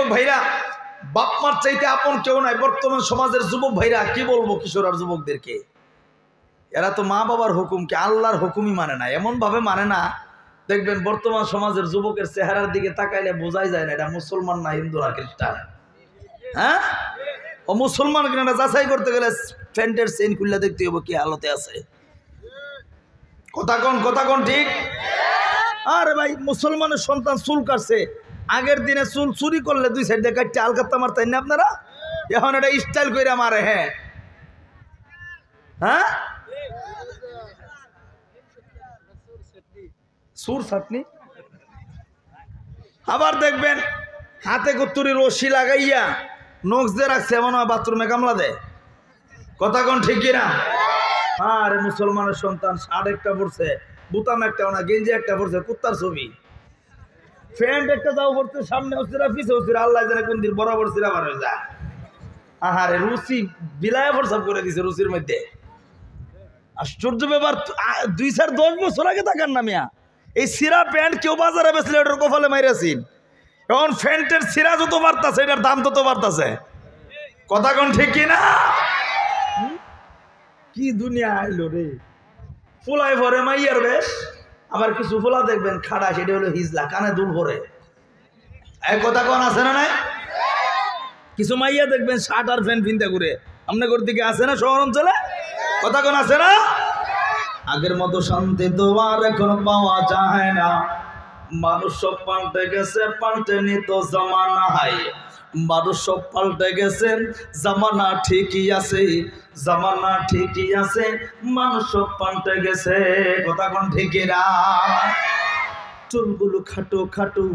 যুবক ভাইরা, বাপ মার চাইতে আপন কেউ নাই। বর্তমান সমাজের যুবক ভাইরা কি বলবো, কিশোর আর যুবকদেরকে, এরা তো মা বাবার হুকুমকে আল্লাহর হুকুমই মানে না, এমন ভাবে মানে না। দেখবেন বর্তমান সমাজের যুবকের চেহারার দিকে তাকাইলে বোঝাই যায় না এটা মুসলমান না হিন্দু না খ্রিস্টান। হ্যাঁ, ও মুসলমান কিনা যাচাই করতে গেলে প্যান্টের চেইন খুললে দেখতে হবে কি হালতে আছে। কথা কোন ঠিক? আরে ভাই, মুসলমানের সন্তান চুল কাটছে, আগের দিনে চুল চুরি করলে দুই সাইড দিয়ে কাটতে আলকাত্তা মারতেন না আপনারা, এখন এটা স্টাইল করে মারে। হ্যাঁ হ্যাঁ, সুর চাটনি। আবার দেখবেন হাতে কত্তুরি রশি লাগাইয়া নখ দিয়ে রাখছে, এমন হয় বাথরুমে কামলা দেয়। কথা কোন ঠিক কিনা? আরে মুসলমানের সন্তান শার্ট একটা পড়ছে, বুতাম একটা না, গেঞ্জি একটা পড়ছে, কুত্তার ছবি, প্যান্ট একটা যাও পড়ছে, সামনে হচ্ছিরা পিছে হচ্ছিরা, আল্লাহ জানে কোন দিন বরাবর ছিরা বার হয়ে যায়। আহারে রুচি বিলায় প্রসাব করে দিছে রুচির মধ্যে। আশ্চর্য ব্যাপার, 2-10 বছর আগে থাকার না মিয়া, এই সিরা প্যান্ট কেউ বাজারে বেচলে ওটার কপালে মাইরাছিন। এখন প্যান্টের সিরা যত বাড়তাছে এটার দাম তত বাড়তাছে। কথা কোন ঠিক কিনা? কি দুনিয়া আইলো রে। ফুলাই ভরে মাইয়ার বেশ, আবার কিছু ফুলা দেখবেন খাড়া, সেটা হলো হিজলা, কানে দুল ভরে। এই কথা কোন আছে না নাই? কিছু মাইয়া দেখবেন শার্ট আর প্যান্ট পিনতে ঘুরে, আপনাদের দিকে আছে না শহর অঞ্চলে? কথা কোন আছে না? আগের মতো শান্তি তো আর এখন পাওয়া যায় না, মানুষ সব পাল্টে গেছে, পাল্টেনি তো জামানা হাই। মানুষ সব পাল্টে গেছে, জামানা ঠিকই আছে, জামানা ঠিকই আছে, মানুষ সব পাল্টে গেছে। কথা কোন ঠিকই না? চুলগুলো খাটো খাটো,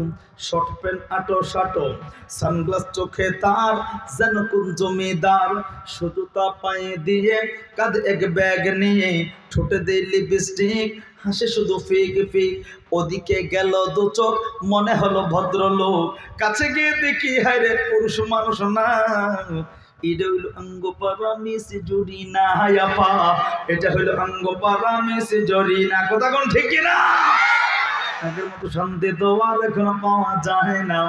শর্ট প্যান্ট আটো সাটো, সানগ্লাস চোখে তার, যেন কোন জমিদার। শুধু তা পায়ে দিয়ে কাঁধে এক ব্যাগ নিয়ে, ঠোঁটে দিয়ে লিপস্টিক, হাসে শুধু ফিক ফিক। ওদিকে গেল দু চোখ, মনে হলো ভদ্রলোক, কাছে গিয়ে দেখি হায় রে পুরুষ মানুষ না। এটা হইল অঙ্গ পারামিস জড়ি না হায়াপা, এটা হইল অঙ্গ পারামিস জড়ি না। কথা কোন ঠিক কিনা? আগের মতো শান্তি তো আর এখন পাওয়া যায় না,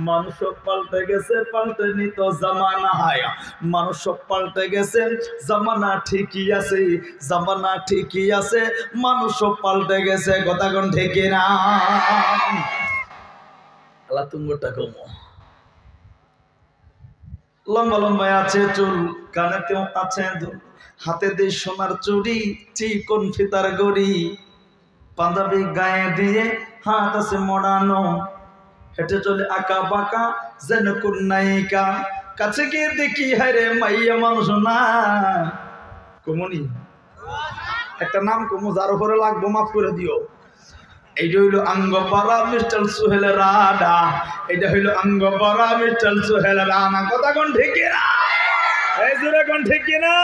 মানুষ সব পাল্টে গেছে, পাল্টেনি তো জামানা হায়। মানুষ সব পাল্টে গেছে, জামানা ঠিকই আছে, জামানা ঠিকই আছে, মানুষ সব পাল্টে গেছে। কথা কোন ঠিক না? আল্লাহ তুঙ্গটা কমো। লম্বা লম্বা আছে চুল, কানেতেও আছে দুল, হাতে দিয়ে সোনার চুড়ি, চিকন ফিতার গড়ি, পাঞ্জাবি গায়ে দিয়ে হাত আছে মোড়ানো, হেঁটে চলে আঁকা বাঁকা যেন কোন নায়িকা। কাছে গিয়ে দেখি হায় রে মাইয়া মানুষ না। কমনি একটা নাম কমু, যার উপরে লাগবো মাফ করে দিও। এইটা হইল আঙ্গপাড়া মিস্টার সোহেল রানা, এটা হইল আঙ্গপাড়া মিস্টার সোহেল রানা। কথা কোন ঠিক না? এই জোরে কোন ঠিক না?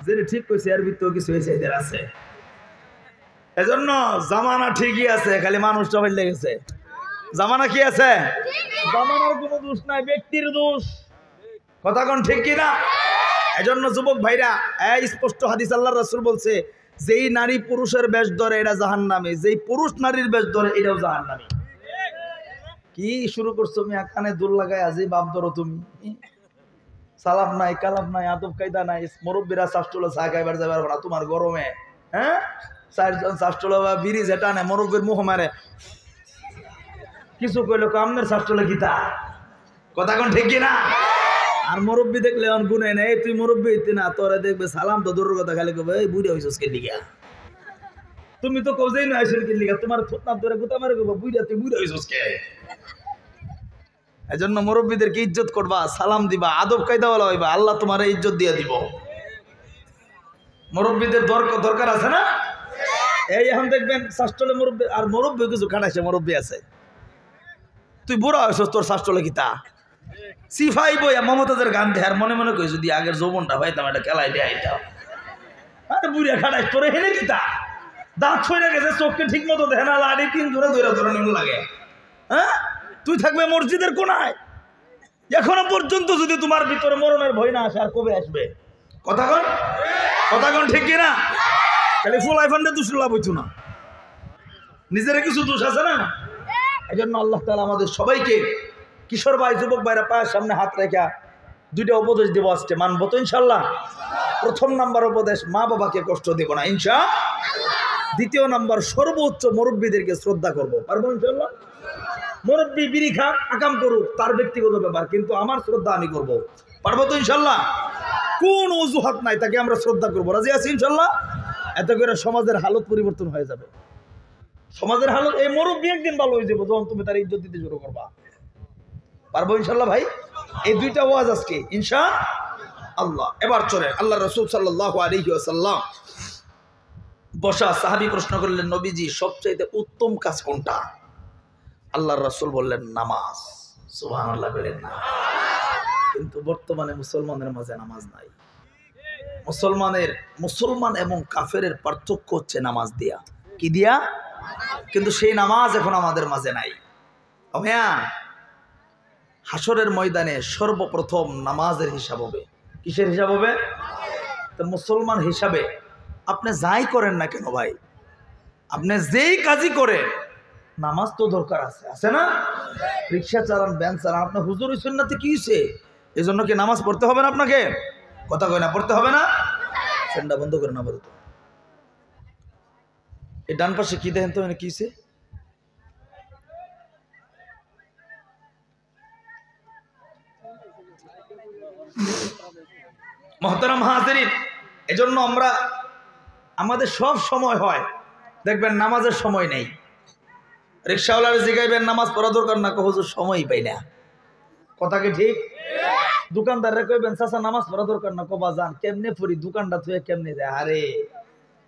যেটা ঠিক কইছে এর ভিতর কিছু হয়েছে এদের আছে। এজন্য জামানা ঠিকই আছে, খালি মানুষটা বদলে গেছে। জামানা কি আছে? জামানার কোনো দোষ নাই, ব্যক্তির দোষ। কথা কোন ঠিক কিনা? এজন্য যুবক ভাইরা, স্পষ্ট হাদিস আল্লাহর রাসূল বলছে, যেই নারী পুরুষের বেশ ধরে এটা জাহান্নামী, যেই পুরুষ নারীর বেশ ধরে এটাও জাহান্নামী। কি শুরু করছো মিয়া, কানে দুল লাগায় আজি বাপ ধরো তুমি। সালাম নাই, কালাম নাই, আদব কায়দা নাই। মুরব্বীরা শাস্ত্রলা চা খাইবার যাবার না তোমার গরমে। হ্যাঁ, 4 জন শাস্ত্রলা বা বিড়ি যেটা নেয় মুরব্বীর মুখ মারে, কিছু কইলো কামনের শাস্ত্রলা গীতা। কথা কোন ঠিক কিনা? আর মুরব্বী দেখলে অন গুনে নেই, তুই মুরব্বী হইতে না, তোরা দেখবে সালাম তো দূরের কথা, খালি কবে এই বুড়া হইছস কে লিগা। তুমি তো কইছেই না আইছেন কে লিগা, তোমার থুতনা ধরে গুতা মারে কইবা বুড়া, তুই বুড়া হইছস কে। এজন্য মুরব্বীদেরকে ইজ্জত করবা, সালাম দিবা, আদব কায়দা বলা হইবা, আল্লাহ তোমারে ইজ্জত দিয়ে দিব। মুরব্বীদের দরকার আছে না? এই এখন দেখবেন শাস্ত্রলে মুরব্বী, আর মুরব্বী কিছু খাটাইছে মুরব্বী আছে, তুই বুড়া হইছস, তোর শাস্ত্রলে গীতা সিফাই বই মমতাজের গান দেয়ার মনে মনে কই যদি আগের যৌবনটা পাইতাম এটা খেলাই দেয়া আইতাম। আরে বুড়িয়া খাটাইছ তোরে হেনে গীতা, দাঁত ছড়ে গেছে, চোখকে ঠিক মতো দেখে না, লাড়ি 3 ধরে ধরে নিম লাগে। হ্যাঁ, তুই থাকবে মসজিদের কোনায়, এখনো পর্যন্ত যদি তোমার ভিতরে মরণের ভয় না আসে, আর কবে আসবে? কথা কোন ঠিক কিনা? খালি ফুল আইফান্ডে দোষ লাভ হইতো না, নিজের কিছু দোষ আছে না। এই জন্য আল্লাহ তাআলা আমাদের সবাইকে কিশোর ভাই যুবক ভাইরা পায়ের সামনে হাত রেখা দুইটা উপদেশ দেবো আজকে, মানবো তো ইনশাল্লাহ? প্রথম নাম্বার উপদেশ, মা বাবাকে কষ্ট দেব না ইনশাআল্লাহ। দ্বিতীয় নাম্বার, সর্বোচ্চ মুরব্বীদেরকে শ্রদ্ধা করবো, পারবো ইনশাল্লাহ? মুরব্বী বিড়ি খাক, আকাম করুক, তার ব্যক্তিগত ব্যাপার, কিন্তু আমার শ্রদ্ধা আমি করবো, পারবো তো ইনশাল্লাহ? কোন অজুহাত নাই, তাকে আমরা শ্রদ্ধা করবো, রাজি আছি ইনশাল্লাহ? এত করে সমাজের হালত পরিবর্তন হয়ে যাবে। সমাজের হালত, এই মুরব্বী একদিন ভালো হয়ে যাবো যখন তুমি তার ইজ্জত দিতে শুরু করবা, পারবো ইনশাল্লাহ ভাই? এই দুইটা ওয়াজ আজকে ইনশাআল্লাহ। এবার চলে আল্লাহ রাসূল সাল্লাল্লাহু আলাইহি ওয়াসাল্লাম বসা, সাহাবী প্রশ্ন করলেন, নবীজি সবচেয়ে উত্তম কাজ কোনটা? আল্লাহর রাসূল বললেন, নামাজ। সুবহানাল্লাহ বলেন না? কিন্তু বর্তমানে মুসলমানের মাঝে নামাজ নাই। মুসলমান এবং কাফেরের পার্থক্য হচ্ছে নামাজ দিয়া। কি দিয়া? কিন্তু সেই নামাজ এখন আমাদের মাঝে নাই। হ্যাঁ, হাসরের ময়দানে সর্বপ্রথম নামাজের হিসাব হবে। কিসের হিসাব হবে? তো মুসলমান হিসাবে আপনি যাই করেন না কেন ভাই, আপনি যেই কাজই করেন, নামাজ তো দরকার আছে, আছে না? রিক্সা চালান, ভ্যান চালান, আপনার হুজুর সুন্নাতে কি হয়েছে, এই জন্য কি নামাজ পড়তে হবে না আপনাকে? কথা কয় না, পড়তে হবে না? ফ্যানটা বন্ধ করেন আপাতত। এই ডান পাশে কি দেখেন তো, মানে কি হয়েছে? মুহতারাম হাজিরিন, এজন্য আমরা আমাদের সব সময় হয় দেখবেন নামাজের সময় নেই। রিক্সাওয়ালার জিগাইবেন নামাজ পড়া দরকার না, হুজুর সময়ই পাই না। কথা কি ঠিক? দোকানদাররা কইবেন চাচা নামাজ পড়া দরকার না, কবা যান কেমনে পড়ি, দোকানটা থুয়ে কেমনে যায়? আরে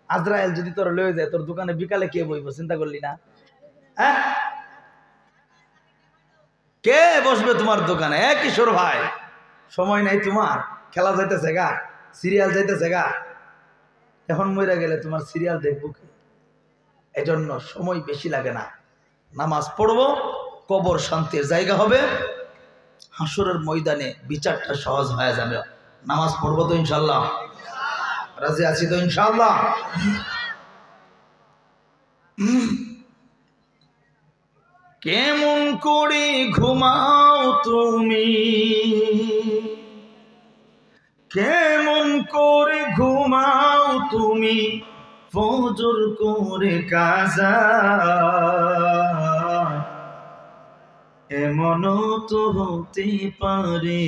আজরাইল যদি তোর লয়ে যায়, তোর দোকানে বিকালে কে বইব, চিন্তা করলি না? হ্যাঁ, কে বসবে তোমার দোকানে? কিশোর ভাই, সময় নাই তোমার, খেলা যাইতেছে গা, সিরিয়াল যাইতেছে গা, এখন মরে গেলে তোমার সিরিয়াল দেখবো কি? এজন্য সময় বেশি লাগে না, নামাজ পড়বো, কবর শান্তির জায়গা হবে, হাসরের ময়দানে বিচারটা সহজ হয়ে যাবে। নামাজ পড়বো তো ইনশাল্লাহ? রাজি আছি তো ইনশাল্লাহ? কেমন করে ঘুমাও তুমি, কেমন করে ঘুমাও তুমি, ফজর করে কাজা, এমনও তো হতে পারে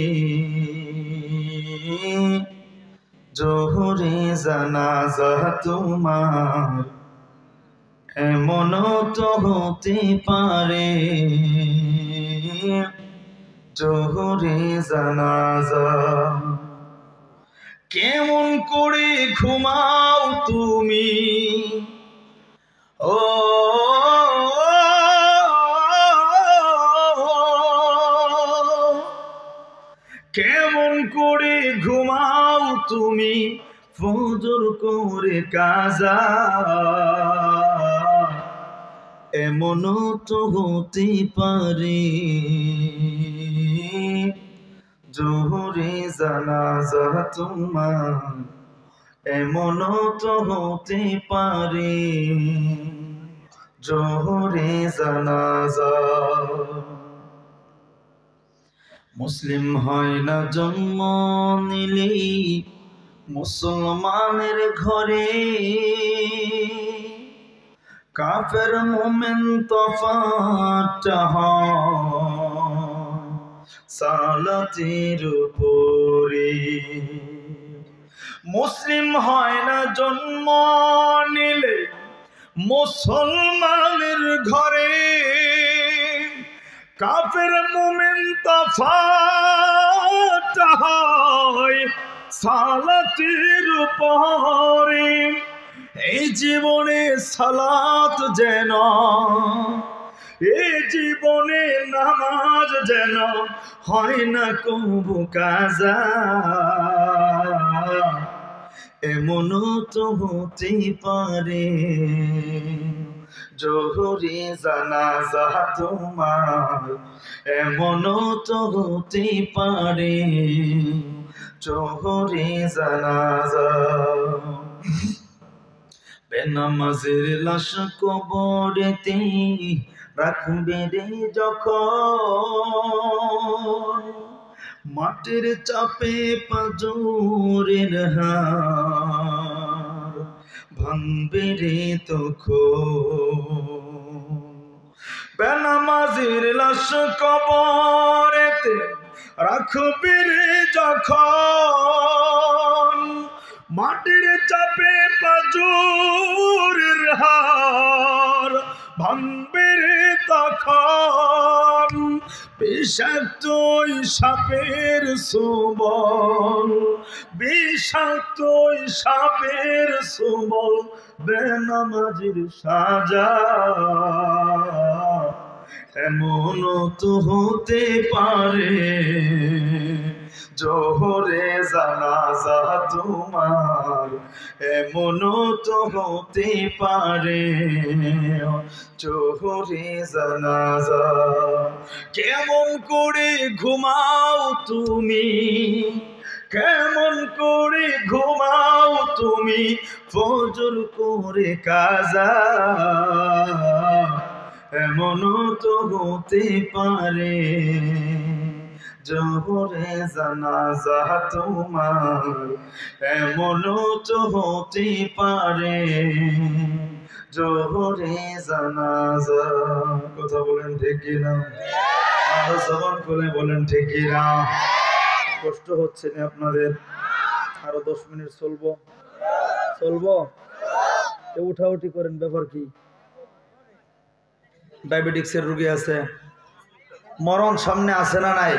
জোহরে জানাজা তোমার, এমনও তো হতে পারে জোহরে জানাজা। কেমন করে ঘুমাও তুমি, ও কেমন করে ঘুমাও তুমি, ফজর করে কাজা, এমনও তো হতে পারে জোহরে জানাজা তোমার, এমনও তো হতে পারে জোহরে জানাজা। মুসলিম হয় না জন্ম নিলেই মুসলমানের ঘরে, কাফের মুমিন তফাৎটা হয় সালাতের উপরে। মুসলিম হয় না জন্ম নিলে মুসলমানের ঘরে, কাফের মুমিন তফাৎটা হয় সালাতের উপরে। এই জীবনে সালাত যেন, এই জীবনে নামাজ যেন হয় না কবু কাজা, এমনও তো হতে পারে জোহরে জানাজা তোমার, এমনও তো হতে পারে জোহরে জানাজা। বেনামাজের লাশ কবরেতে রাখবে রে যখন, মাটির চাপে পাজরের হার ভাঙবে রে তখন বেনামাজির লাশ কবরেতে রাখবি রে যখন মাটির চাপে পাজরের হার ভাঙবে রে তখন বিষাক্ত সাপের সুবল বিষাক্ত সাপের সুবল বেনামাজির সাজা এমন তো হতে পারে জোহরে জানাজা তোমার এমন তো হতে পারে জোহরে জানাজা কেমন করে ঘুমাও তুমি কেমন করে ঘুমাও তুমি ফজর করে কাজা এমন তো হতে পারে জোহরে জানাজা তোমার এমন তো হতে পারে জোহরে জানাজা কথা বলেন ঠিক না আর জবান খুলে বলেন ঠিক না কষ্ট হচ্ছে না আপনাদের আরো 10 মিনিট চলবো উঠাউঠি করেন ব্যাপার কি ডায়াবেটিক্সের রোগী আছে মরণ সামনে আছে না নাই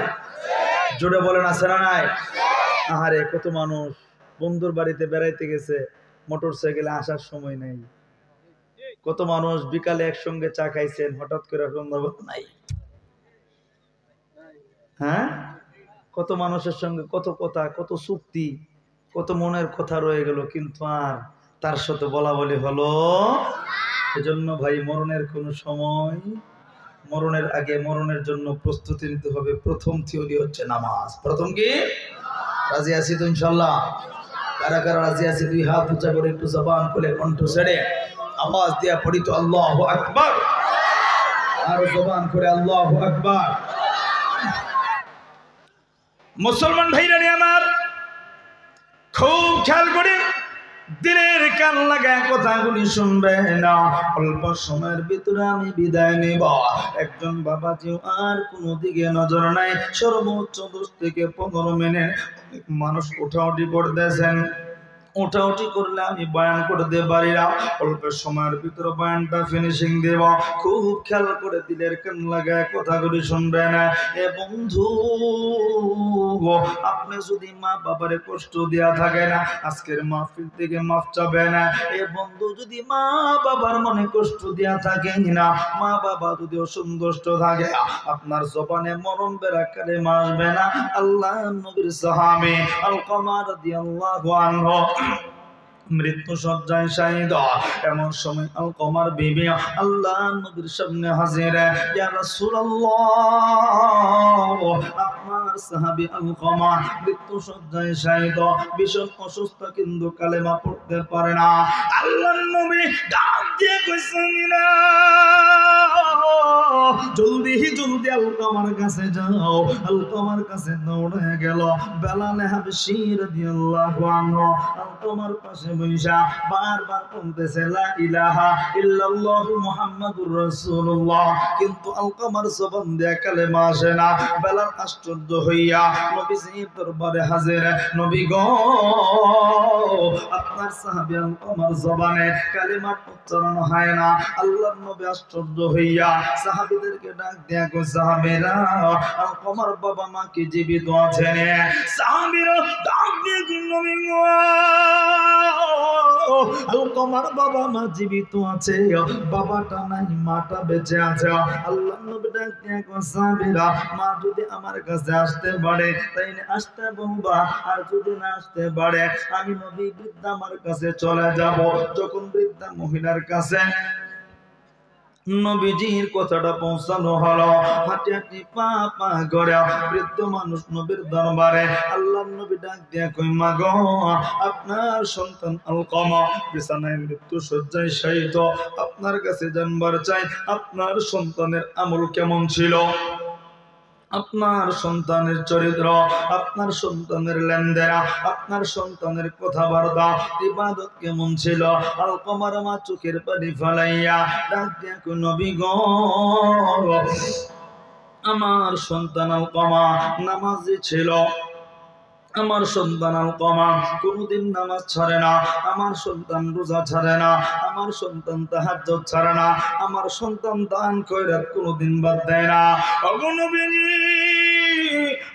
জোরে বলেন আছে না নাই আহারে কত মানুষ বন্ধুর বাড়িতে বেড়াইতে গেছে মোটরসাইকেলে আসার সময় নাই কত মানুষ বিকালে একসঙ্গে চা খাইছেন হঠাৎ করে সন্ধ্যাবেলা নাই হ্যাঁ কত মানুষের সঙ্গে কত কথা কত চুক্তি কত মনের কথা রয়ে গেল কিন্তু আর তার সাথে বলা বলি হলো এজন্য ভাই মরণের কোনো সময় মরণের আগে মরণের জন্য প্রস্তুতি নিতে হবে প্রথম থিওরি হচ্ছে নামাজ প্রথম কি রাজি আছি তো ইনশাআল্লাহ কারা কারা রাজি আছি দুই হাত উঁচা করে একটু জবান খুলে কণ্ঠ ছেড়ে আওয়াজ দিয়া পড়ি তো আল্লাহু আকবার আর জবান করে আল্লাহু আকবার মুসলমান ভাইরা আমার খুব খেয়াল করে দিনের কান লাগায় কথাগুলি শুনবে না অল্প সময়ের ভিতরে আমি বিদায় নেব একজন বাবাজি আর কোনো দিকে নজর নাই সর্বোচ্চ 10 থেকে 15 মিনিট মানুষ উঠাউঠি করতেছেন উঠাউঠি করলে আমি বয়ান করতে পারি না অল্প সময়ের ভিতরে বয়ানটা ফিনিশিং দেব খুব খেয়াল করে দিলের কান লাগায় কথাগুলি শুনবে না এ বন্ধু আপনি যদি মা বাবারে কষ্ট দেয়া থাকে না আজকের মাহফিল থেকে মাফ চাবে না এ বন্ধু যদি মা বাবার মনে কষ্ট দেয়া থাকে না মা বাবা যদি অসন্তুষ্ট থাকে আপনার জবানে মরণ বেড়া কালেমা আসবে না আল্লাহ নবীর সাহাবী আলকামা রাদিয়াল্লাহু আনহু মৃত্যু সজ্জায় শাহিদ এমন সময় আলকামার বিবি আল্লাহ নবীর সামনে হাজির ইয়া রাসূলুল্লাহ আপনার সাহাবী আলকামা মৃত্যু সজ্জায় শাহিদ ভীষণ অসুস্থ কিন্তু কালেমা পড়তে পারে না আল্লাহর নবী ডাক দিয়ে কইছেন না জলদি জলদি আলকামার কাছে যাও আলকামার কাছে দৌড়ে গেল বেলাল হাবশী রাদিয়াল্লাহু আনহু আলকামার পাশে বৈশা বারবার বলতেছে লা ইলাহা ইল্লাল্লাহু মুহাম্মাদুর রাসূলুল্লাহ কিন্তু আলকামার জবান দিয়ে কালেমা আসে না বেলাল আশ্চর্য হইয়া নবীজির দরবারে হাজির নবী গো আপনার সাহাবী আলকামার জবানে কালেমা উচ্চারণ হয় না আল্লাহর নবী আশ্চর্য হইয়া সাহাবীদেরকে ডাক দিয়া কই সাহাবীরা আলকামার বাবা মা কি জীবিত আছেন সাহাবীরা ডাক দিয়ে নবী গো আলকামার বাবা মা জীবিত আছে বাবাটা নাই মাটা বেঁচে আছে আল্লাহর নবী ডাক দিয়া কই সাহাবীরা মা যদি আমার কাছে আসতে পারে তাইলে আসতে বলবা আর যদি না আসতে পারে আমি নবী বৃদ্ধা আমার কাছে চলে যাব যখন বৃদ্ধা মহিলার কাছে নবীজির কথাটা পৌঁছানো হলো হাঁটি হাঁটি পা পা করে বৃদ্ধ মানুষ নবীর দরবারে আল্লাহর নবী ডাক দিয়া কই মা গো আপনার সন্তান আলকামা বিছানায় মৃত্যু শয্যায় শায়িত আপনার কাছে জানবার চাই আপনার সন্তানের আমল কেমন ছিল আপনার সন্তানের চরিত্র, আপনার সন্তানের লেনদেন, আপনার সন্তানের কথাবার্তা, ইবাদত কেমন ছিল? আলকমার মা চোখের পানি ফেলাইয়া ডাক দিয়া কই, নবী গো, আমার সন্তান আলকমা নামাজি ছিল। আমার সন্তান আলকমা কোনদিন নামাজ ছাড়ে না, আমার সন্তান রোজা ছাড়ে না, আমার সন্তান তাহাজ্জুদ ছাড়ে না, আমার সন্তান দান খয়রাত কোনদিন বাদ দেয় না। ওগো নবীজি,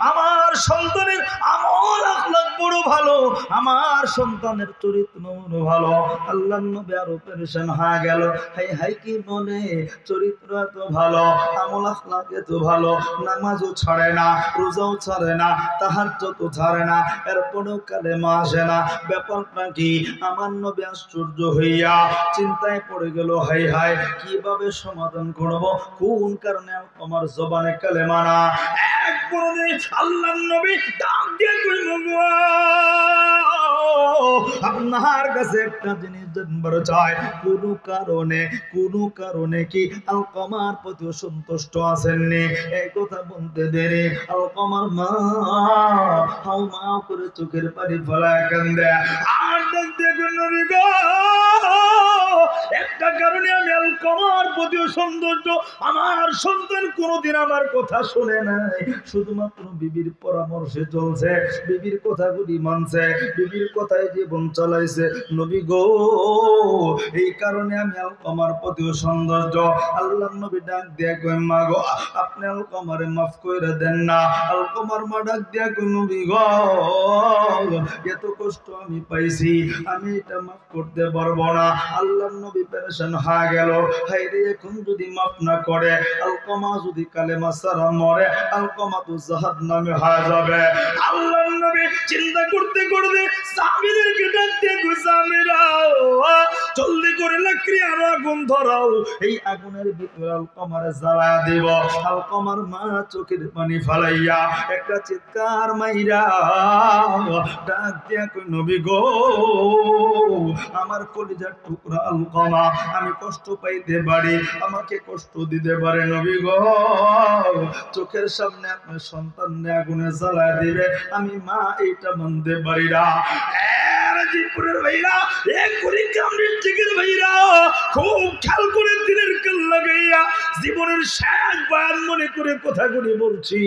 আমার সন্তানের আমল আখলাক বড় ভালো, আমার সন্তানের চরিত্র বড় ভালো। আল্লাহর নবী আরো পেরেশান হয়ে গেল। হাই হাই, কি বলে, চরিত্র এত ভালো, আমল আখলাক এত ভালো, নামাজও ছাড়ে না, রোজাও ছাড়ে না, তাহাজ্জুদও ছাড়ে না, এরপরেও কালেমা আসে না, ব্যাপারটা কি? আমার নবী আশ্চর্য হইয়া চিন্তায় পড়ে গেল, হাই হাই, কিভাবে সমাধান করব? কোন কারণে আমার জবানে কালেমা না? এক পরে আল্লাহর নবী ডাক দিয়ে কইল, আপনার কাছে একটা জিনিস জানবার চাই, কোন কারণে কি আলকমার প্রতি সন্তুষ্ট আছেননি? এই কথা বলতে দেরি আলকমার মা হাউ মাউ করে চোখের পানি ফেলায় কান্দে। আর ডাক দিয়ে কইল, নবী গো, একটা কারণে আমি আলকমার প্রতি সন্তুষ্ট, আমার সন্তান কোনদিন আমার কথা শুনে নাই, শুধুমাত্র বিবির পরামর্শে চলছে, বিবির কথাগুলি মানছে, বিবির কথায় জীবন চালাইছে। নবী গো, এই কারণে আমি আলকমার প্রতি সন্তুষ্ট। আল্লাহর নবী ডাক দিয়া কই, মা গো, আপনি আলকমারে মাফ কইরা দেন না। আলকমার মা ডাক দিয়া কই, নবী গো, এত কষ্ট আমি পাইছি, আমি এটা মাফ করতে পারবো না। আল্লাহর নবী পেরেশান হয়ে গেল, হায় রে, এখন যদি মাফ না করে, আলকমা যদি কালেমা ছাড়া মরে, আলকমা তো জাহান্নামে হয়ে যাবে। আল্লাহর নবী চিন্তা করতে করতে সাহাবীদেরকে ডাক দিয়ে কই, সাহাবীরা, জলদি করে লাকড়ি আনো, আগুন ধরাও, এই আগুনের ভিতরে আলকমারে জ্বালায়া দিব। আলকমার মা চোখের পানি ফেলাইয়া একটা চিৎকার মাইরা ডাক দিয়া কই, নবী গো, আমার কলিজার টুকরা আলকমা, আমি কষ্ট পাইতে পারি, আমাকে কষ্ট দিতে পারে, নবী গো, চোখের সামনে আপনার সন্তানকে আগুনে জ্বালায়া দিবে, আমি মা এইটা মানতে পারি না। জিপুরের ভাইরা, এক কুড়িগ্রাম ডিস্ট্রিক্টের ভাইরা, খুব খেয়াল করে দিনের কাল লাগাইয়া জীবনের শেষ বয়ান মনে করে কথাগুলি বলছি,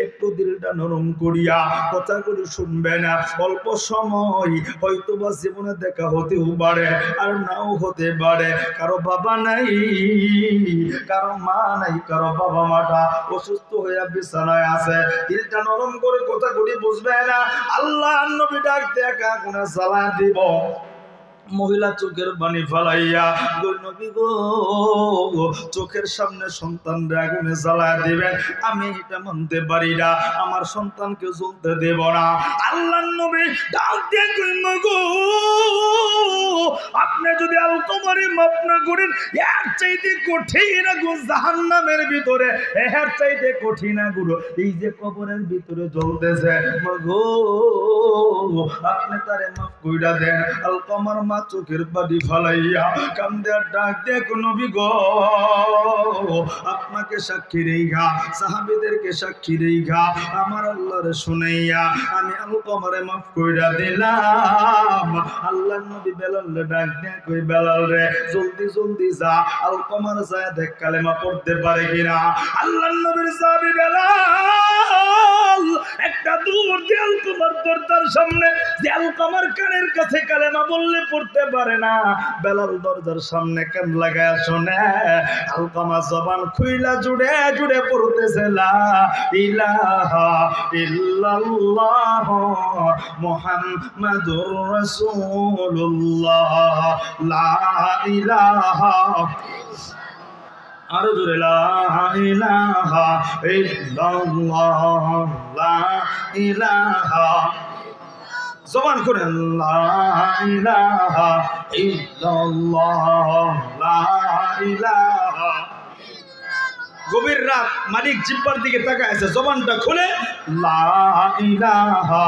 একটু দিলটা নরম করিয়া কথাগুলি শুনবে না। অল্প সময় হয়তো বা জীবনে দেখা হতেও পারে, আর নাও হতে পারে। কারো বাবা নাই, কারো মা নাই, কারো বাবা মাটা অসুস্থ হইয়া বিছানায় আছে, দিলটা নরম করে কথাগুলি বুঝবে না। আল্লাহ নবী ডাক দেখা গুণা জ্বালা দিব। মহিলা চোখের পানি ফেলাইয়া, নবী গো, চোখের সামনে সন্তান আগুনে জ্বালায় দিবেন, আমি এটা মানতে পারি না, আমার সন্তানকে জ্বলতে দেব না। আল্লাহর নবী ডাক দিয়ে কইল, গো, আপনি যদি আলকমারে মাফ না করেন, এর চাইতে কঠিন আগুন জাহান্নামের ভিতরে, এর চাইতে কঠিন আগুন এই যে কবরের ভিতরে জ্বলতেছে, গো, আপনি তারে মাফ কইরা দেন। আলকমার মা চোখের পানি ফেলাইয়া কান্দে আর ডাক দিয়ে, নবী গো, আপনাকে সাক্ষী রেখা, সাহাবীদেরকে সাক্ষী রেখা, আমার আল্লাহরে শুনাইয়া আমি আলকমারে মাফ কইরা দিলাম। আল্লাহর নবী বেলালে ডাক দিয়ে কই, বেলাল রে, জলদি জলদি যা, আলকমার যায় দেখ কালেমা পড়তে পারে কিনা। আল্লাহর নবীর সাহাবী বেলাল একটা দূর দিয়ে আলকমার দরজার সামনে, যে আলকমার কানের কাছে কালেমা বললে পড়তে পারে না, বেলাল দরজার সামনে কান লাগায়া শুনে, আলকমা জবান খুইলা জুড়ে জুড়ে পড়তেছে, লা ইলাহা ইল্লাল্লাহ মুহাম্মাদুর রাসূলুল্লাহ, লা ইলাহা, আরো জোরে, লা ইলাহা ইল্লাল্লাহ, লা ইলাহা, জবান করে, লা ইলাহা ইল্লাল্লাহ, লা ইলাহা। গভীর রাত, মালিক জিব্বার দিকে তাকায় আছে, জবানটা খুলে, লা ইলাহা।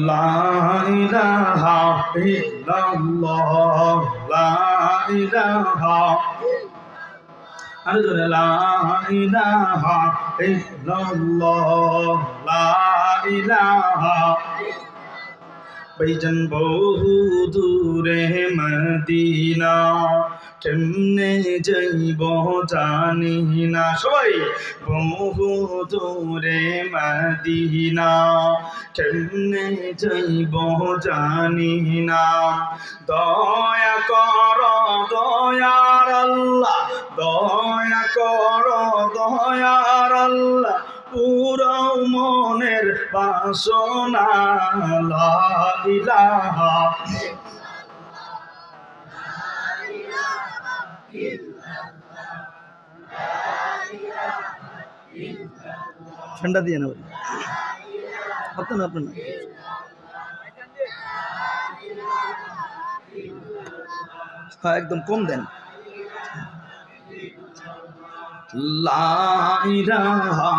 লা ইলাহা ইল্লাল্লাহ লা ইলাহা আরে জোরে লা ইলাহা ইল্লাল্লাহ লা ইলাহা ভাইজান বহু দূরে মদিনা কেমনে যাইব জানি না সবাই বহু দূরে মদিনা কেমনে যাইব জানি না দয়া কর দয়ার আল্লাহ দয়া কর দয়ার আল্লাহ পুরো মনের বাসনা লা ইলাহা ঠান্ডা দিয়ে না আপনার আপনার হ্যাঁ একদম কম দেন লা ইলাহা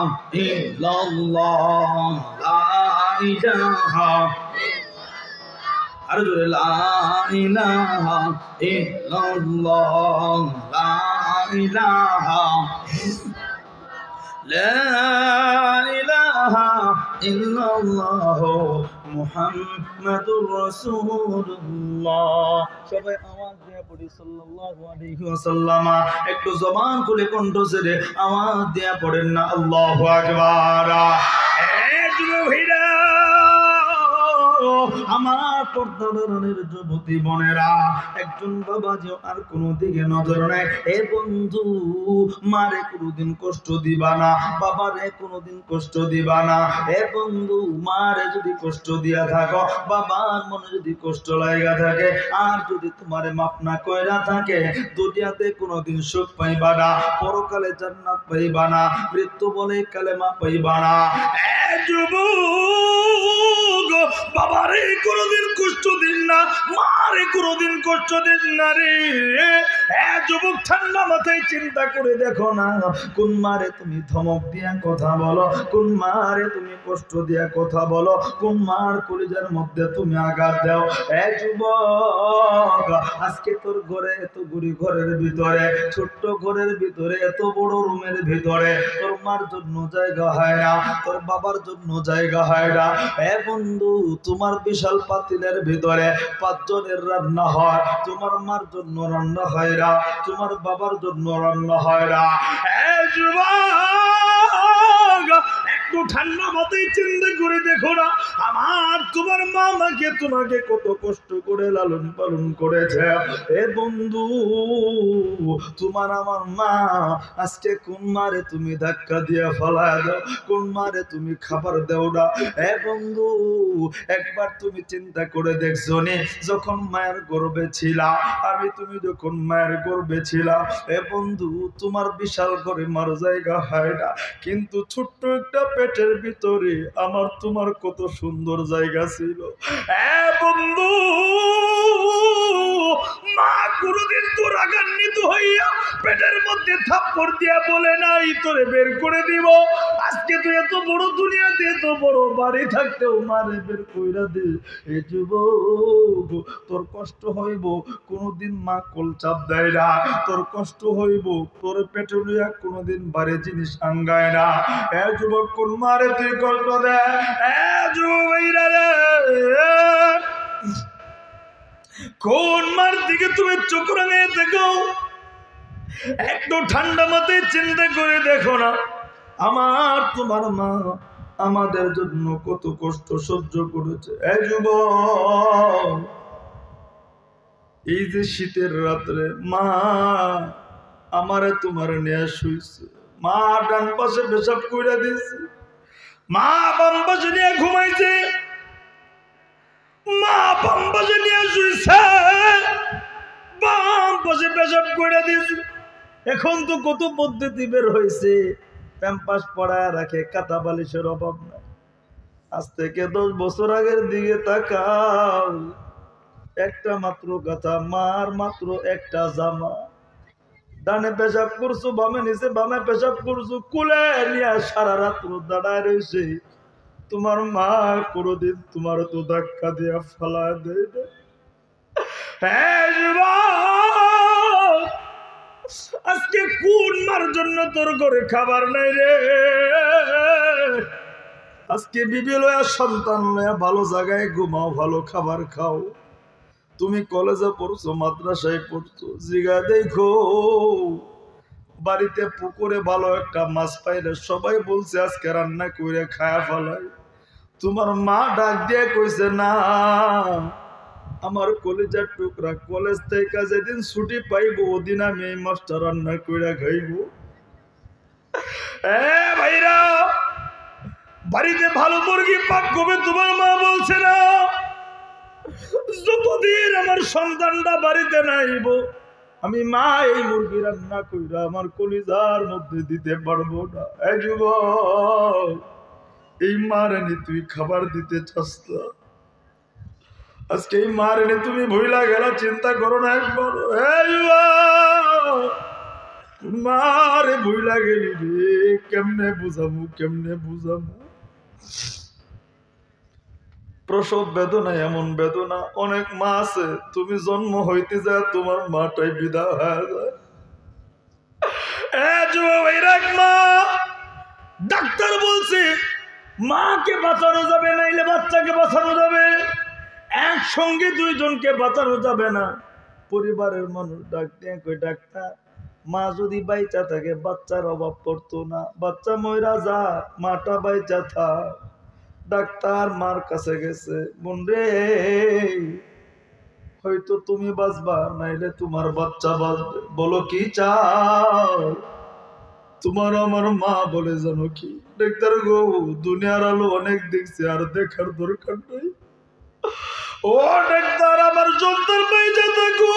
ইল্লাল্লাহ লা ইলাহা আর জোরে লা ইলাহা ইল্লাল্লাহ লা ইলাহা লা ইলাহা ইল্লাল্লাহ মুহাম্মাদুর রাসূলুল্লাহ সবাই আওয়াজ দিয়ে পড়ি সাল্লাল্লাহু আলাইহি ওয়াসাল্লাম একটু জবান খুলে কণ্ঠ ছেড়ে আওয়াজ দিয়ে পড়েন না আল্লাহু আকবার ভাইরা আমার পর্দারের যুবতী বোনেরা একজন বাবা যে আর কোনো দিকে নজর নেই এ বন্ধু মারে কোনোদিন কষ্ট দিবা না বাবারে কোনোদিন কষ্ট দিবা না এ বন্ধু মারে যদি কষ্ট দিয়া থাকো বাবার মনে যদি কষ্ট লাগা থাকে আর যদি তোমারে মাফ না কইরা থাকে দুনিয়াতে কোনোদিন সুখ পাইবা না পরকালে জান্নাত পাইবা না মৃত্যু বলে কালেমা পাইবা না এ যুবক বাবারে কোনোদিন কষ্ট দিন না মারে কোনোদিন কষ্ট দিন না রে যুবক ঠান্ডা মাথায় চিন্তা করে দেখো না কোন মারে তুমি ধমক দিয়া কথা বলো কোন মারে তুমি কষ্ট দিয়া কথা বলো কোন মার কলিজার মধ্যে তুমি আঘাত দাও যুবক আজকে তোর ঘরে এত গুড়ি ঘরের ভিতরে ছোট্ট ঘরের ভিতরে এত বড় রুমের ভিতরে তোর মার জন্য জায়গা হয় না তোর বাবার জন্য জায়গা হয় না বন্ধু তোমার বিশাল পাতিলের ভিতরে 5 জনের রান্না হয় তোমার মার জন্য রান্না হয় না তোমার বাবার জন্য রান্না হয় না একটু ঠান্ডা মাথায় চিন্তা করে দেখো না আমার তোমার মা আমাকে তোমাকে কত কষ্ট করে লালন পালন করেছে এ বন্ধু তোমার আমার মা আজকে কোন মারে তুমি ধাক্কা দিয়ে ফেলায় দাও কোন মারে তুমি খাবার দাও না এ বন্ধু একবার তুমি চিন্তা করে দেখছো নি যখন মায়ের গর্ভে ছিলাম আমি তুমি যখন মায়ের গর্ভে ছিলাম এ বন্ধু তোমার বিশাল করে মার জায়গা হয় না কিন্তু ছোট্ট একটা পেটের ভিতরে আমার তোমার কত সুন্দর জায়গা ছিল এ বন্ধু মা কোনদিন তোর রাগান্বিত হইয়া পেটের মধ্যে থাপ্পড় দিয়া বলে নাই তোরে বের করে দিব আজকে তুই এত বড় দুনিয়াতে এত বড় বাড়ি থাকতেও মারে বের কইরা দে এ যুবক তোর কষ্ট হইব কোনদিন মা কোল চাপ দেয় না তোর কষ্ট হইব তোর পেটে লইয়া কোনদিন বাড়ি জিনিস আঙ্গায় না এ যুবক কোন মারে তুই কষ্ট দে এ যুবকরা রে কোন মার দিকে তুমি চোখ রাঙিয়ে দেখো একটু ঠান্ডা মাথায় চিন্তা করে দেখো না আমার তোমার মা আমাদের জন্য কত কষ্ট সহ্য করেছে এই যুবক এই যে শীতের রাত্রে মা আমারে তোমার নিয়ে শুইছে মা ডান পাশে পেশাব কইরা দিয়েছে মা বাম পাশে নিয়ে ঘুমাইছে মা বাম পাশে নিয়ে শুইছে বাম পাশে পেশাব কইরা দিয়েছে এখন তো কত পদ্ধতি বের হয়েছে প্যাম্পাস পড়ায় রাখে কাঁথা বালিশের অভাব নাই আজ থেকে 10 বছর আগের দিকে তাকাও একটা মাত্র কাঁথা মার মাত্র একটা জামা ডানে পেশাব করছো বামে নিচে বামে পেশাব করছো কুলে নিয়ে সারা রাত্র দাঁড়ায় রয়েছে তোমার মা কোনদিন তোমার তো ধাক্কা দিয়া ফালা দেয় না। হ্যাঁ যুবক, আজকে কোন মার জন্য তোর ঘরে খাবার নাই রে? আজকে বিবি লয়া সন্তান লয়া ভালো জায়গায় ঘুমাও, ভালো খাবার খাও। তুমি কলেজে পড়ছো, মাদ্রাসায় পড়ছো, জিগা দেখো বাড়িতে পুকুরে ভালো একটা মাছ পাইলে সবাই বলছে আজকে রান্না করে খায়া ফেলাই। তোমার মা ডাক দিয়ে কইছে না, আমার কলেজের টুকরা কলেজ থেকে যেদিন ছুটি পাইবো ওদিন আমি এই মাছটা রান্না করে খাইবো। ভাইরা, বাড়িতে ভালো মুরগি পাক করবে তোমার মা বলছে না, যতদিন আমার সন্তানটা বাড়িতে নাইব আমি মা এই মুরগি রান্না কইরা আমার কলিজার মধ্যে দিতে পারবো না। যুবক, এই মার এনে তুই খাবার দিতে চাস না? আজকে এই মার এনে তুমি ভুইলা গেলা, চিন্তা করো না একবার। মারে ভুইলা গেলি রে, কেমনে বুঝামু, কেমনে বুঝামু? প্রসব বেদনা এমন বেদনা, অনেক মা আছে তুমি জন্ম হইতে যায় তোমার মাটাই বিদায় হয়ে যায়। মা ডাক্তার বলছে মাকে বাঁচানো যাবে, নাইলে বাচ্চাকে বাঁচানো যাবে, একসঙ্গে দুইজনকে বাঁচানো যাবে না। পরিবারের মানুষ ডাক দিয়ে কই ডাক্তার, মা যদি বাইচা থাকে বাচ্চার অভাব পড়তো না, বাচ্চা মইরা যা মাটা বাইচা থাক। ডাক্তার মার কাছে গেছে, বোন রে হয়তো তুমি বাঁচবা, নাইলে তোমার বাচ্চা বাঁচবে, বলো কি চাও? তোমার আমার মা বলে জানো কি? ডাক্তার গো, দুনিয়ার আলো অনেক দেখছে, আর দেখার দরকার নাই। ও ডাক্তার, আমার সন্তান বাইচা থাকো,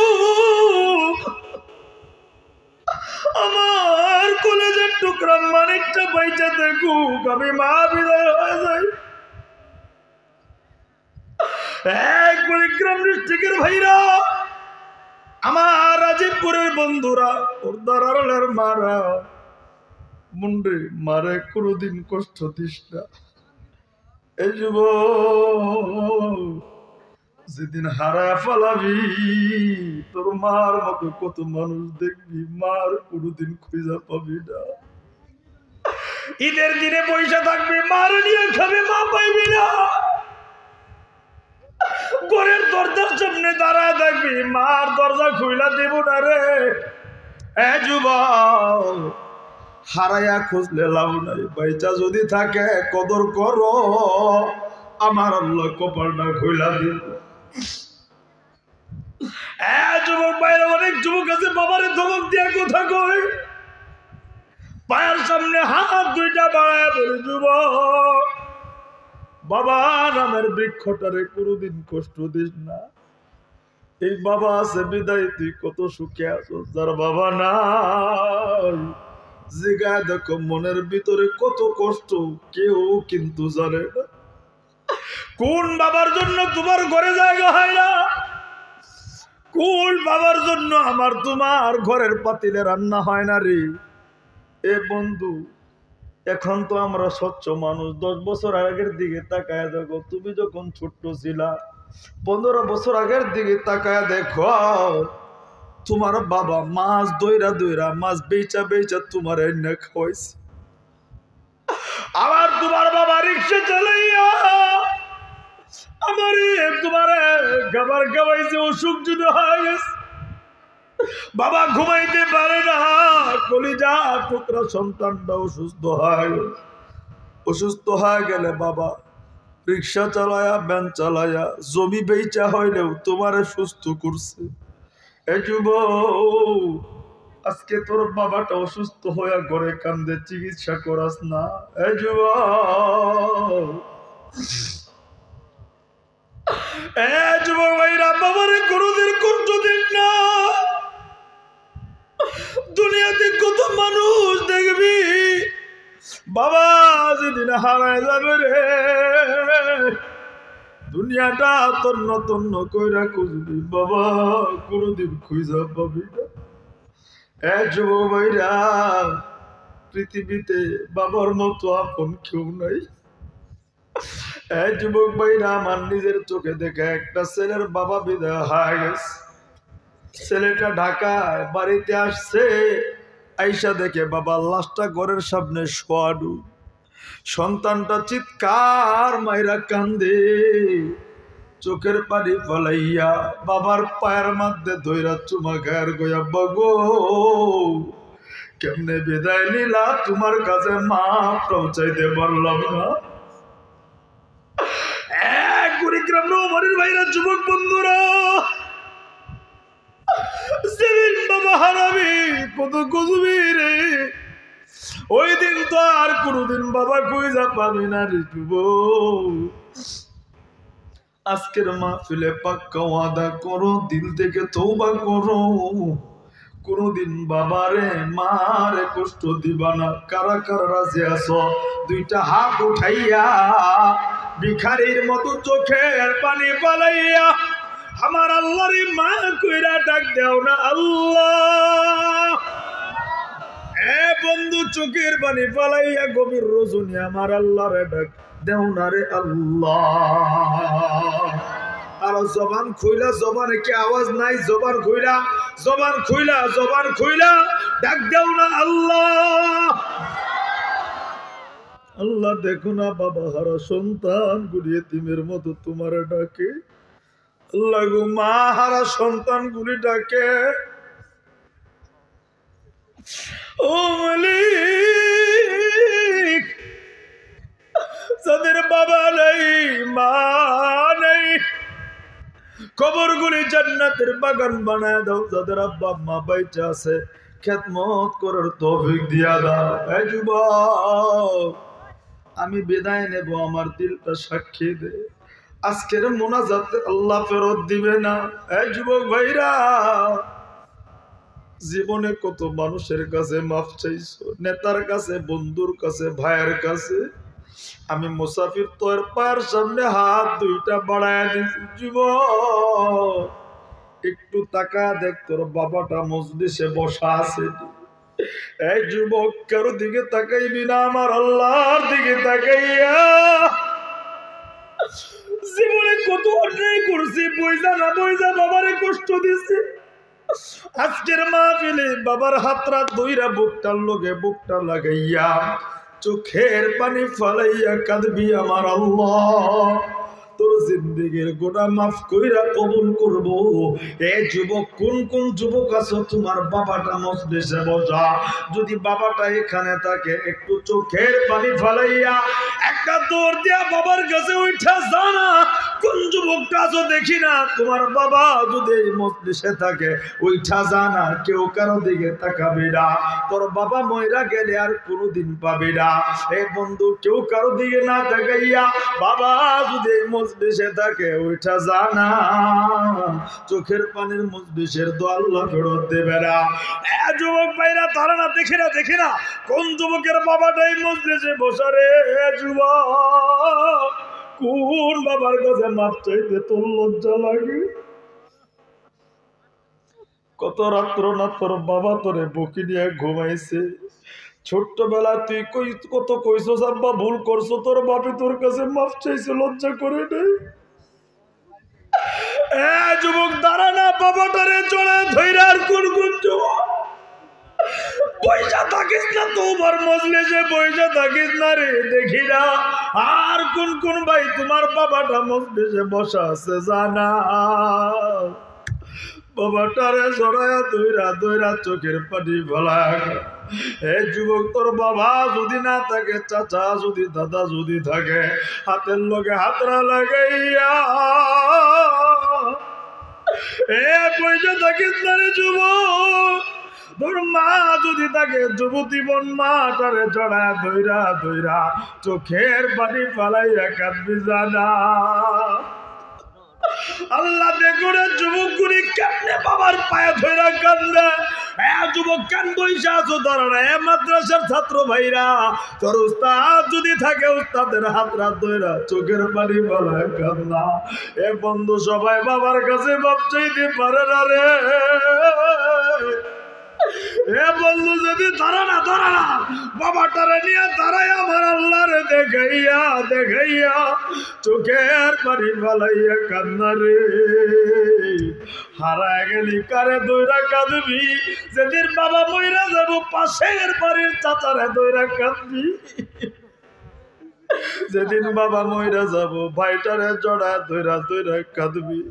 আমার কলেজের টুকরা মানিকটা বাইচা থাকুক, আমি মা বিদায় হয়ে যাই। কুড়িগ্রাম ডিস্ট্রিক্টের ভাইরা, আমার রাজীবপুরের বন্ধুরা, ওর মারা, মুন্ডে মারে কোনদিন কষ্ট দিস না। এই যুব, যেদিন হারায় ফেলাবি তোর মার মতো কত মানুষ দেখবি, মার কোনদিন খুঁজা পাবি না। ঈদের দিনে পয়সা থাকবে, মার নিয়ে খাবে, মা পাইবি না। ঘরের দরজার সামনে দাঁড়ায় থাকবি, মার দরজা খুইলা দেব না রে। যুবক, হারাইয়া খুঁজলে লাভ নাই, বাইচা যদি থাকে কদর করো, আমার আল্লাহ কপালটা খুইলা দিব। যুবক বাইরে অনেক যুবক আছে বাবারে ধমক দিয়া কথা কয়, পায়ের সামনে হাত দুইটা বাড়ায় বলে, যুবক বাবা নামের বৃক্ষটারে কোনদিন কষ্ট দিস না। এই বাবা আছে বিদায় তুই কত সুখে আছো, যার বাবা নাই জিগায় দেখো মনের ভিতরে কত কষ্ট, কেউ কিন্তু জানে না। কোন বাবার জন্য তোমার ঘরে জায়গা হয় না? কোন বাবার জন্য আমার তোমার ঘরের পাতিলে রান্না হয় না রে? এ বন্ধু, এখন তো আমরা স্বচ্ছ মানুষ, 10 বছর আগের দিকে তাকায় দেখো, তুমি যখন ছোট্ট ছিলা 15 বছর আগের দিকে তাকায় দেখো, তোমার বাবা মাছ দইরা মাছ বেচা বেচা তোমার এনে খাওয়াইছে। আবার তোমার বাবা রিক্সা চালাইয়া আমার তোমার খাবার খাওয়াইছে। অসুখ যদি হয়ে গেছে, বাবা ঘুমাইতে পারে না, কলিজা টুকরা সন্তানটা অসুস্থ হয়ে গেলে বাবা রিক্সা চালায়া, ভ্যান চালায়া, জমি বেচা হইলেও তোমারে সুস্থ করছে। এই যুবক, আজকে তোর বাবাটা অসুস্থ হয়ে ঘরে কান্দে, চিকিৎসা করাস না। এই যুবক, ভাইরা, বাবারে কোনদিন কষ্ট দিস না। দুনিয়াতে কত মানুষ দেখবি বাবা যেদিন হারায় যাবে রে, দুনিয়াটা তন্ন তন্ন কইরা খুঁজবি, বাবা কোনদিন খুঁজা পাবি না। যুবক ভাইরা, পৃথিবীতে বাবার মতো আপন কেউ নাই। এই যুবক ভাইরা আমার নিজের চোখে দেখে একটা ছেলের বাবা বিদায় হয়ে গেছে। ছেলেটা ঢাকায় বাড়িতে আসছে, আইসা দেখে বাবা লাশটা ঘরের সামনে শোয়াডু। সন্তানটা চিৎকার মাইরা কান্দে, চোখের পানি ফলাইয়া বাবার পায়ের মধ্যে ধইরা চুমা খায়ার গয়া, বাগো কেমনে বিদায় নিলা, তোমার কাছে মা পৌঁছাইতে পারলাম না। কুড়িগ্রাম নৌমারির ভাইরা, যুবক বন্ধুরা, সেদিন বাবা হারাবি কত গজবি রে। ওই দিন তো আর কোনদিন বাবা খুঁজা পাবি না রে যুবক। আজকের মাহফিলে পাক্কা ওয়াদা করো, দিল থেকে তওবা করো, কোনদিন বাবারে মারে কষ্ট দিবা না। কারা কারা রাজি আছো দুইটা হাত উঠাইয়া ভিখারির মতো চোখের পানি পালাইয়া আমার আল্লাহর মা কইরা ডাক দাও না আল্লাহ। এ বন্ধু, চোখের পানি পালাইয়া গভীর রজনী আমার আল্লাহরে ডাক দেও না রে আল্লাহ। আর জবান খুইলা, জবানে কি আওয়াজ নাই? জবান খুইলা, জবান খুইলা, জবান খুইলা ডাক দেও না আল্লাহ। আল্লাহ দেখো না বাবা হারা সন্তান গুলি এতিমের মতো তোমার ডাকে। আল্লাহ গো, মা হারা সন্তান গুলি ডাকে। ও মালিক, যাদের বাবা নাই মা নাই, কবরগুলি জান্নাতের বাগান বানায় দাও। যাদের আব্বা মা বাইচা আছে, খেদমত করার তৌফিক দিয়া দাও। এই যুবক, আমি বিদায় নেব, আমার দিলটা সাক্ষী দে, আজকের মোনাজাতে আল্লাহ ফেরত দিবে না। এই যুবক ভাইরা, জীবনে কত মানুষের কাছে মাফ চাইছো, নেতার কাছে, বন্ধুর কাছে, ভাইয়ের কাছে। আমি মুসাফির তোর পায়ের সামনে হাত দুইটা বাড়ায় দিছি। যুবক, একটু তাকা দেখ, তোর বাবাটা মজলিসে বসা আছে। এই যুবক, কারো দিকে তাকাইবি না, আমার আল্লাহর দিকে তাকাইয়া। জীবনে কত অন্যায় করছি, বইজা না বইজা বাবারে কষ্ট দিছি। আজকের মাহফিলে বাবার হাতরা ধইরা বুকটার লগে বুকটা লাগাইয়া চোখের পানি ফালাইয়া কাঁদবি আমার আল্লাহ। তোর জিন্দেগির গোটা মাফ কইরা কবুল করব। এ যুবক, কোন কোন যুবক আছো তোমার বাবাটা মজলিসে বসা, যদি বাবাটা এখানে থাকে একটু চোখের পানি ফালাইয়া একটা দৌড় দিয়া বাবার কাছে উঠা জানা। কোন যুবকটা আছো দেখি না, তোমার বাবা যদি এই মজলিসে থাকে উঠা জানা। কেউ কারো দিকে তাকাবি না, তোর বাবা মইরা গেলে আর কোনোদিন পাবি না। এই বন্ধু, কেউ কারো দিকে না তাকাইয়া বাবা যদি এই মজলিসে থাকে উঠা জানা। চোখের পানির মজলিসের দো আল্লাহ ফেরত দেবে না। এ যুবক ভাইরা, তারা না দেখি না, দেখি না কোন যুবকের বাবাটাই মজলিসে বসা রে। যুবক, কোন বাবার কাছে মাপ চাইতে তোর লজ্জা লাগে? কত রাত্র না তোর বাবা তোরে বকি নিয়ে ঘুমাইছে। ছোট্টবেলা তুই কত কইছো আব্বা ভুল করছো, তোর বাপি তোর কাছে মাফ চাইছে, লজ্জা করে নেই। যুবক, দাঁড়া না, বাবাটারে চলে ধৈরা। আর কোন কোন যুবক পয়সা থাকিস না, তোমার মজলিসে পয়সা থাকিস না রে, দেখি না। আর কোন কোন ভাই তোমার বাবাটা মজলিসে বসা আছে জানা? বাবাটারে জড়ায়া দইরা দইরা চোখের পানি ফেলায়। এই যুবক, তোর বাবা যদি না থাকে, চাচা যদি, দাদা যদি থাকে, হাতের লগে হাতরা লাগাইয়া পয়সা থাকিস না রে যুবক। তোর মা যদি থাকে, যুবতী বোন মাটারে জড়ায়া দইরা দইরা চোখের পানি ফেলাইয়া কাঁদবি জানা। আল্লাহ দেখো রে যুবক গুলি কেমনে বাবার পায়ে ধইরা কান্দে। যুবক, কান বইসা আছো, দাঁড়ানা। মাদ্রাসার ছাত্র ভাইরা, তোর উস্তাদ যদি থাকে, উস্তাদের হাতরা ধইরা চোখের পানি ফেলায় কান্না। এ বন্ধু, সবাই বাবার কাছে বাপ চাইতে পারে না রে। এ বন্ধু যদি ধরা না বাবাটারে নিয়ে দাঁড়াই আমার আল্লাহরে দেখাইয়া চোখের পানি ফালাইয়া কান্না রে। হারায় গেলি কারে দইরা কাঁদবি, যেদিন বাবা মইরা যাবো পাশের বাড়ির চাচারে দইরা কাঁদবি, যেদিন বাবা মইরা যাবো ভাইটারে জড়া দইরা কাঁদবি।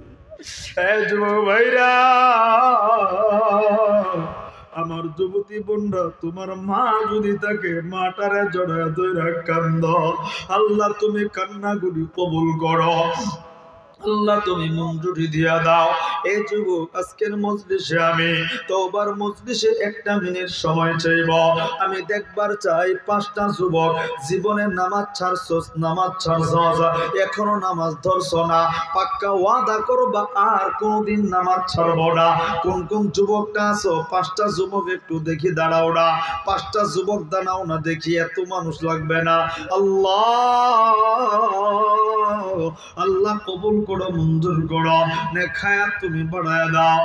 যুবক ভাইরা, আমার যুবতী বোনরা, তোমার মা যদি থাকে মাটারে জড়া দইরা কান্দ। আল্লাহ তুমি কান্নাগুলি কবুল করো, আল্লাহ তুমি মঞ্জুরি দিয়া দাও। এই যুবক, আজকের মজলিসে আমি তওবার মজলিসে 1 মিনিট সময় চাইব। আমি দেখবার চাই 5টা যুবক জীবনে নামাজ ছাড়ছস, এখনো নামাজ ধরছ না, পাক্কা ওয়াদা করবা আর কোনদিন নামাজ ছাড়বো না। কোন কোন যুবকটা আছো? 5টা যুবক একটু দেখি দাঁড়াও না, 5টা যুবক দাঁড়াও না দেখি, এত মানুষ লাগবে না। আল্লাহ কবুল করো, মঞ্জুর করো, নেখায়া তুমি বাড়ায় দাও।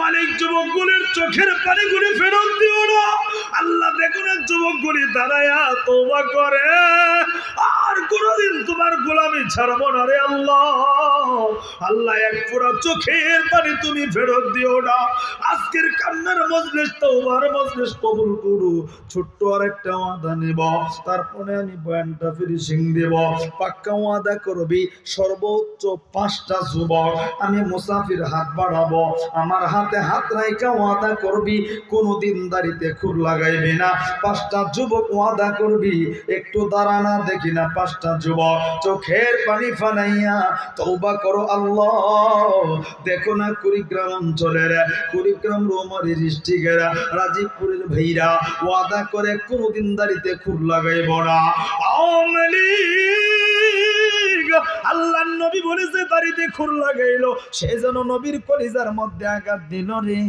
মালিক যুবকগুলির চোখের পানিগুলি ফেরত দিও না। আল্লাহ দেখুন যুবকগুলি দাঁড়ায়া তওবা করে, আর কোনদিন তোমার গোলামি ছাড়বো না রে আল্লাহ। আল্লাহ এক ফোঁটা চোখের পানি তুমি ফেরত দিও না। আজকের কান্নার মজলিস, তওবার মজলিস কবুল করু। ছোট্ট আর একটা ওয়াদা নেব, তারপরে আমি বয়ানটা ফিনিশিং দেব। পাক্কা ওয়াদা করবি, সর্বোচ্চ 5টা যুবক আমি মুসাফির হাত বাড়াবো, আমার হাতে হাত রাইকা ওয়াদা করবি কোনদিন দাড়িতে খুর লাগাইবি না। 5টা যুবক ওয়াদা করবি, একটু দাঁড়ানা দেখি না। 5টা যুবক চোখের পানি ফালাইয়া তওবা করো। আল্লাহ দেখো না, কুড়িগ্রাম অঞ্চলের, কুড়িগ্রাম রোমারি ডিস্ট্রিক্টের রাজীবপুরের ভাইরা ওয়াদা করে কোনদিন দাড়িতে খুর লাগাইব না। আল্লাহ নবী বলেছে দাড়িতে খুর লাগাইলো, সে যেন নবীর কলিজার মধ্যে আঘাত দিল রে।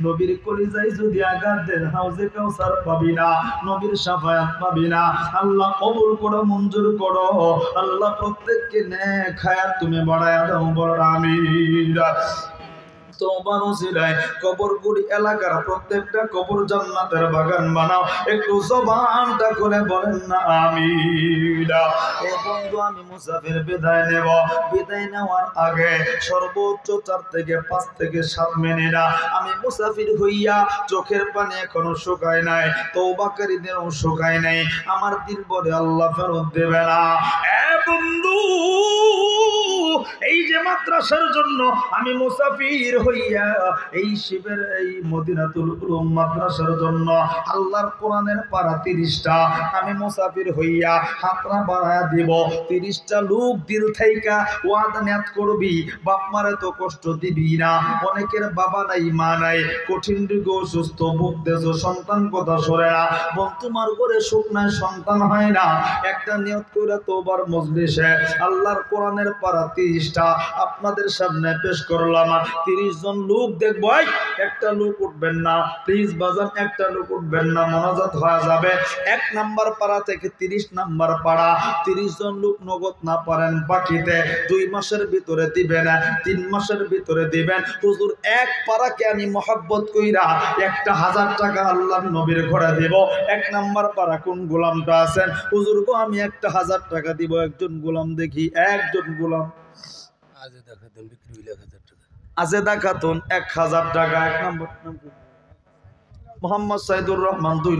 নবীর কলিজায় যদি আঘাত দেন, হাউজে কাউসার পাবি না, নবীর শাফায়াত পাবি না। আল্লাহ কবুল করো, মঞ্জুর করো। আল্লাহ প্রত্যেককে নেক হায়াত তুমি বাড়ায়া দাও, বড় আমিন। তওবার ওসিলায় কবরগুলি এলাকার প্রত্যেকটা কবর জান্নাতের বাগান বানাও। একটু জবানটা করে বলেন না আমিন। এই বন্ধু, আমি মুসাফির বিদায় নেব। বিদায় নেওয়ার আগে সর্বোচ্চ 4 থেকে 5 থেকে 7 মিনিট আমি মুসাফির হইয়া, চোখের পানি এখনো শুকায় নাই, তওবাকারীদেরও শুকায় নাই, আমার দিল বলে আল্লাহ ফেরত দেবে না। বন্ধু, এই যে মাদ্রাসার জন্য আমি মুসাফির হইয়া, এই শিবের এই মদিনাতুল উলুম মাদ্রাসার জন্য আল্লাহর কোরআনের পারা 30টা আমি মুসাফির হইয়া হাতরা বাড়ায়া দিব। 30টা লোক দিল থাইকা ওয়াদা নিয়াত করবি, বাপ মারে তো কষ্ট দিবি না। অনেকের বাবা নাই, মা নাই, কঠিন রোগে অসুস্থ, ভুগতেছ, সন্তান কথা সরে না। বোন, তোমার ঘরে সুখ নাই, সন্তান হয় না, একটা নিয়ত করে তওবার মজলিসে আল্লাহর কোরআনের পারা 30টা আপনাদের সামনে পেশ করলাম। 30 জন লোক দেখবো, একটা লোক উঠবেন না প্লিজ বাজান, একটা লোক উঠবেন না, মোনাজাত হয়ে যাবে। 1 নাম্বার পাড়া থেকে 30 নাম্বার পাড়া, 30 জন লোক নগদ না পারেন, বাকিতে 2 মাসের ভিতরে দিবেন, 3 মাসের ভিতরে দিবেন। হুজুর, 1 পাড়াকে আমি মহব্বত কইরা 1000 টাকা আল্লাহর নবীর ঘরে দিব। 1 নাম্বার পাড়া কোন গোলামটা আছেন? হুজুর গো, আমি 1000 টাকা দিব। একজন গোলাম দেখি, একজন গোলাম। আজেদা খাতুন 1000 টাকা। 1 নম্বর মোহাম্মদ সাইদুর রহমান, 2